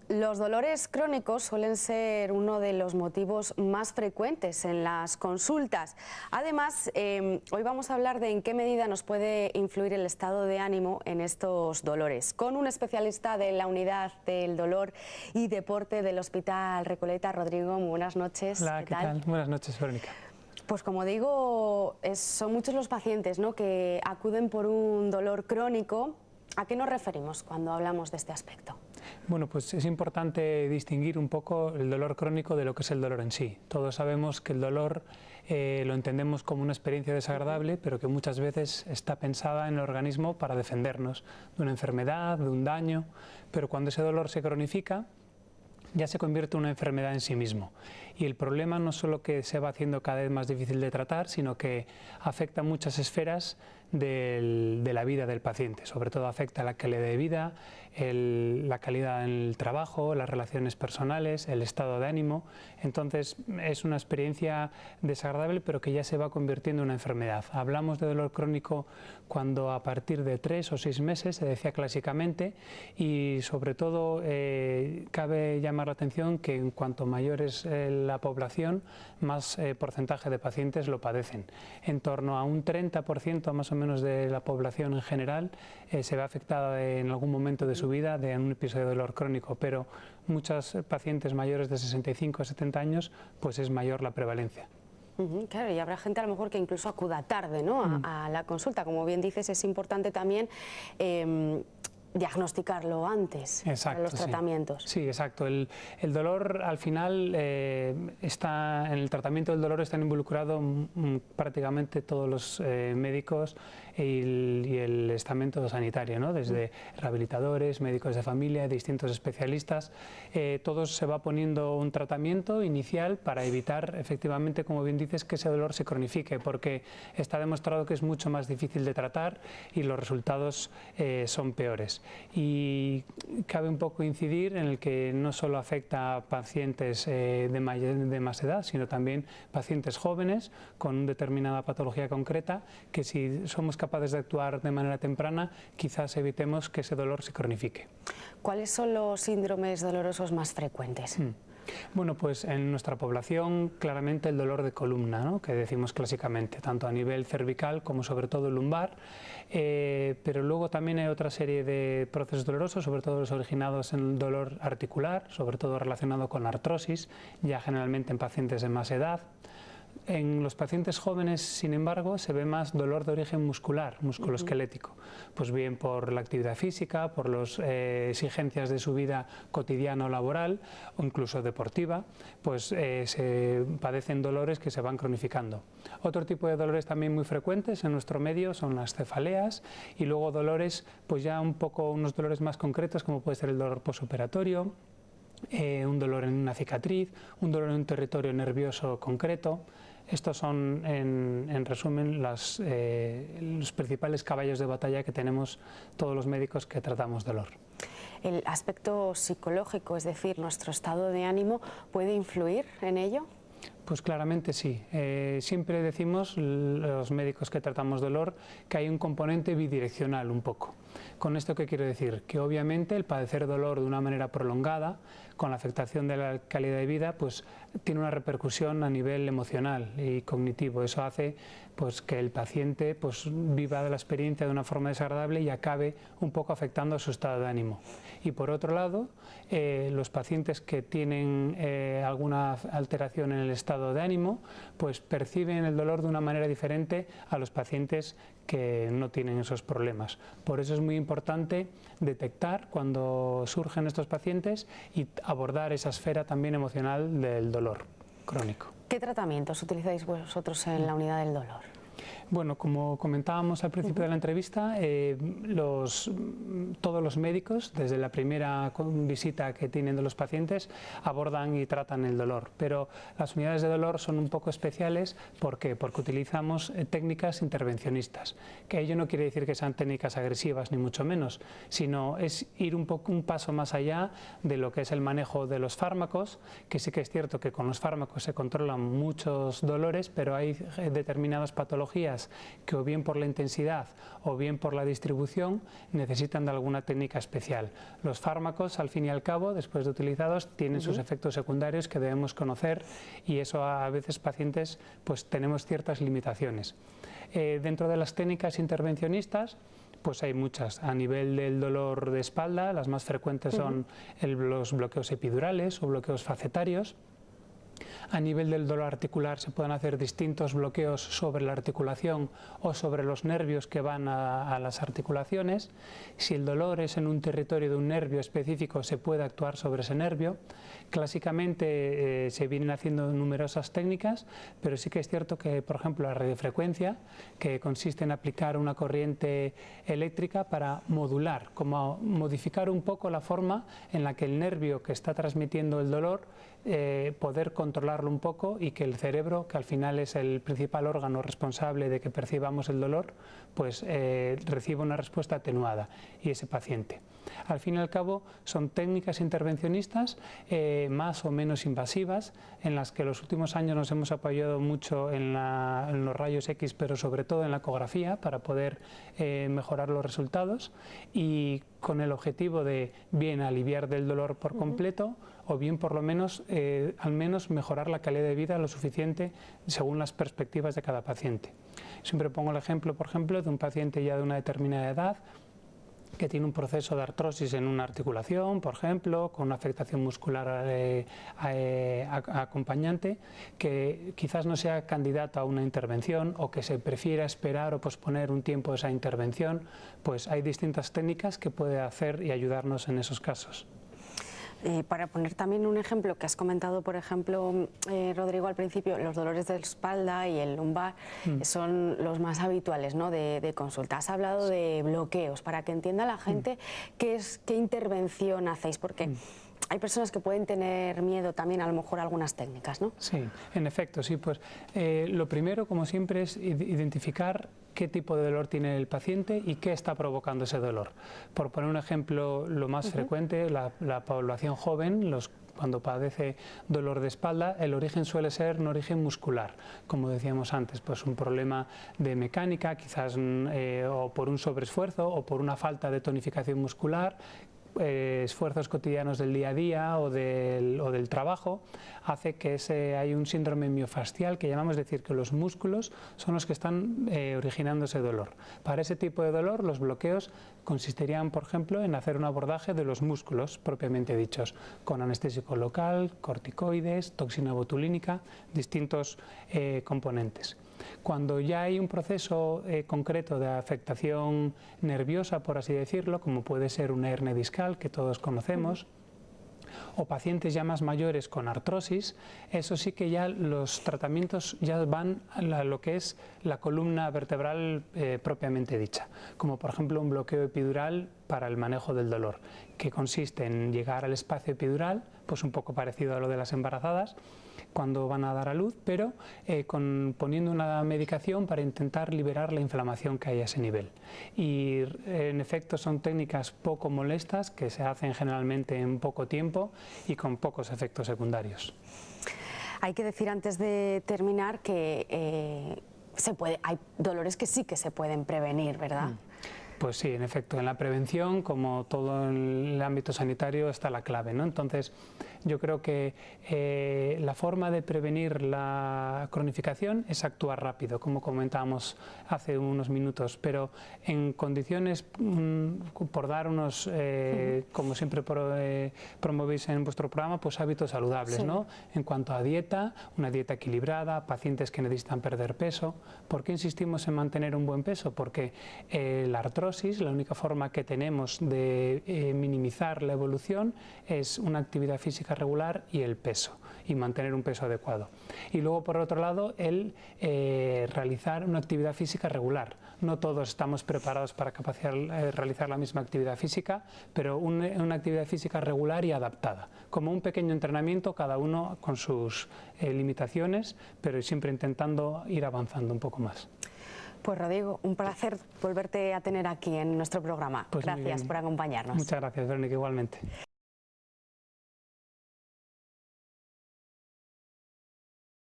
Los dolores crónicos suelen ser uno de los motivos más frecuentes en las consultas. Además, hoy vamos a hablar de en qué medida nos puede influir el estado de ánimo en estos dolores, con un especialista de la Unidad del Dolor y Deporte del Hospital Recoleta. Rodrigo, muy buenas noches. Hola, ¿qué tal? Buenas noches, Verónica. Pues como digo, son muchos los pacientes, ¿no?, que acuden por un dolor crónico. ¿A qué nos referimos cuando hablamos de este aspecto? Bueno, pues es importante distinguir un poco el dolor crónico de lo que es el dolor en sí. Todos sabemos que el dolor lo entendemos como una experiencia desagradable, pero que muchas veces está pensada en el organismo para defendernos de una enfermedad, de un daño, pero cuando ese dolor se cronifica, ya se convierte en una enfermedad en sí mismo. Y el problema no es solo que se va haciendo cada vez más difícil de tratar, sino que afecta a muchas esferas de la vida del paciente. Sobre todo afecta a la calidad de vida, la calidad en el trabajo, las relaciones personales, el estado de ánimo. Entonces es una experiencia desagradable, pero que ya se va convirtiendo en una enfermedad. Hablamos de dolor crónico cuando a partir de 3 o 6 meses, se decía clásicamente, y sobre todo cabe llamar la atención que en cuanto mayor es la población, más porcentaje de pacientes lo padecen. En torno a un 30% más o menos de la población en general se ve afectada en algún momento de su vida de un episodio de dolor crónico, pero muchos pacientes mayores de 65 a 70 años pues es mayor la prevalencia. Claro, y habrá gente a lo mejor que incluso acuda tarde, ¿no?, a la consulta. Como bien dices, es importante también diagnosticarlo antes. Exacto, para los tratamientos. Sí, exacto. El dolor al final en el tratamiento del dolor están involucrados prácticamente todos los médicos y el estamento sanitario, ¿no?, desde rehabilitadores, médicos de familia, distintos especialistas. Todos se va poniendo un tratamiento inicial para evitar efectivamente, como bien dices, que ese dolor se cronifique, porque está demostrado que es mucho más difícil de tratar y los resultados son peores. Y cabe un poco incidir en el que no solo afecta a pacientes de más edad, sino también pacientes jóvenes con una determinada patología concreta, que si somos capaces de actuar de manera temprana, quizás evitemos que ese dolor se cronifique. ¿Cuáles son los síndromes dolorosos más frecuentes? Bueno, pues en nuestra población claramente el dolor de columna, ¿no?, que decimos clásicamente, tanto a nivel cervical como sobre todo lumbar, pero luego también hay otra serie de procesos dolorosos, sobre todo los originados en el dolor articular, sobre todo relacionado con artrosis, ya generalmente en pacientes de más edad. En los pacientes jóvenes, sin embargo, se ve más dolor de origen muscular, musculoesquelético, pues bien por la actividad física, por las exigencias de su vida cotidiana o laboral, o incluso deportiva, pues se padecen dolores que se van cronificando. Otro tipo de dolores también muy frecuentes en nuestro medio son las cefaleas, y luego dolores, pues ya unos dolores más concretos, como puede ser el dolor posoperatorio, un dolor en una cicatriz, un dolor en un territorio nervioso concreto. Estos son, en resumen, los principales caballos de batalla que tenemos todos los médicos que tratamos dolor. ¿El aspecto psicológico, es decir, nuestro estado de ánimo, puede influir en ello? Pues claramente sí. Siempre decimos, los médicos que tratamos dolor, que hay un componente bidireccional un poco. ¿Con esto qué quiero decir? Que obviamente el padecer dolor de una manera prolongada, con la afectación de la calidad de vida, pues tiene una repercusión a nivel emocional y cognitivo. Eso hace pues que el paciente pues viva la experiencia de una forma desagradable y acabe un poco afectando a su estado de ánimo. Y por otro lado, los pacientes que tienen alguna alteración en el estado de ánimo, pues perciben el dolor de una manera diferente a los pacientes que no tienen esos problemas. Por eso es muy importante detectar cuando surgen estos pacientes y abordar esa esfera también emocional del dolor crónico. ¿Qué tratamientos utilizáis vosotros en la Unidad del Dolor? Bueno, como comentábamos al principio de la entrevista, todos los médicos, desde la primera visita que tienen de los pacientes, abordan y tratan el dolor. Pero las unidades de dolor son un poco especiales. ¿Por qué? Porque utilizamos técnicas intervencionistas. Que ello no quiere decir que sean técnicas agresivas, ni mucho menos, sino es ir un paso más allá de lo que es el manejo de los fármacos, que sí que es cierto que con los fármacos se controlan muchos dolores, pero hay determinadas patologías patologías que o bien por la intensidad o bien por la distribución necesitan de alguna técnica especial. Los fármacos, al fin y al cabo, después de utilizados, tienen sus efectos secundarios que debemos conocer, y eso a veces pacientes pues tenemos ciertas limitaciones. Dentro de las técnicas intervencionistas pues hay muchas. A nivel del dolor de espalda, las más frecuentes son los bloqueos epidurales o bloqueos facetarios. A nivel del dolor articular se pueden hacer distintos bloqueos sobre la articulación o sobre los nervios que van a las articulaciones. Si el dolor es en un territorio de un nervio específico, se puede actuar sobre ese nervio. Clásicamente se vienen haciendo numerosas técnicas, pero sí que es cierto que, por ejemplo, la radiofrecuencia, que consiste en aplicar una corriente eléctrica para modular, como modificar un poco la forma en la que el nervio que está transmitiendo el dolor, poder controlarlo un poco, y que el cerebro, que al final es el principal órgano responsable de que percibamos el dolor, pues reciba una respuesta atenuada, y ese paciente. Al fin y al cabo son técnicas intervencionistas más o menos invasivas, en las que en los últimos años nos hemos apoyado mucho en los rayos X, pero sobre todo en la ecografía, para poder mejorar los resultados, y con el objetivo de bien aliviar del dolor por completo, o bien por lo menos al menos mejorar la calidad de vida lo suficiente según las perspectivas de cada paciente. Siempre pongo el ejemplo, por ejemplo, de un paciente ya de una determinada edad que tiene un proceso de artrosis en una articulación, por ejemplo, con una afectación muscular acompañante, que quizás no sea candidato a una intervención, o que se prefiera esperar o posponer un tiempo esa intervención. Pues hay distintas técnicas que puede hacer y ayudarnos en esos casos. Para poner también un ejemplo que has comentado, por ejemplo, Rodrigo, al principio, los dolores de espalda y el lumbar son los más habituales, ¿no?, de consulta. Has hablado de bloqueos, para que entienda la gente qué intervención hacéis, porque hay personas que pueden tener miedo también, a lo mejor, a algunas técnicas, ¿no? Sí, en efecto, sí. Pues lo primero, como siempre, es identificar qué tipo de dolor tiene el paciente y qué está provocando ese dolor. Por poner un ejemplo, lo más frecuente, la población joven, cuando padece dolor de espalda, el origen suele ser un origen muscular, como decíamos antes, pues un problema de mecánica, quizás o por un sobreesfuerzo o por una falta de tonificación muscular, esfuerzos cotidianos del día a día o del trabajo, hace que hay un síndrome miofascial que llamamos, decir que los músculos son los que están originando ese dolor. Para ese tipo de dolor, los bloqueos consistirían, por ejemplo, en hacer un abordaje de los músculos propiamente dichos, con anestésico local, corticoides, toxina botulínica, distintos componentes. Cuando ya hay un proceso concreto de afectación nerviosa, por así decirlo, como puede ser una hernia discal, que todos conocemos, o pacientes ya más mayores con artrosis, eso sí que ya los tratamientos ya van a lo que es la columna vertebral propiamente dicha, como por ejemplo un bloqueo epidural para el manejo del dolor, que consiste en llegar al espacio epidural, pues un poco parecido a lo de las embarazadas, cuando van a dar a luz, pero poniendo una medicación para intentar liberar la inflamación que hay a ese nivel. Y en efecto son técnicas poco molestas, que se hacen generalmente en poco tiempo y con pocos efectos secundarios. Hay que decir, antes de terminar, que hay dolores que sí que se pueden prevenir, ¿verdad? Pues sí, en efecto, en la prevención, como todo en el ámbito sanitario, está la clave, ¿no? Entonces, yo creo que la forma de prevenir la cronificación es actuar rápido, como comentábamos hace unos minutos, pero en condiciones, por dar unos, como siempre promovéis en vuestro programa, pues hábitos saludables, ¿no? En cuanto a dieta, una dieta equilibrada, pacientes que necesitan perder peso. ¿Por qué insistimos en mantener un buen peso? Porque la artrosis, la única forma que tenemos de minimizar la evolución es una actividad física regular y el peso, y mantener un peso adecuado. Y luego, por otro lado, el realizar una actividad física regular. No todos estamos preparados para realizar la misma actividad física, pero una actividad física regular y adaptada, como un pequeño entrenamiento, cada uno con sus limitaciones, pero siempre intentando ir avanzando un poco más. Pues Rodrigo, un placer volverte a tener aquí en nuestro programa. Pues gracias por acompañarnos. Muchas gracias, Verónica, igualmente.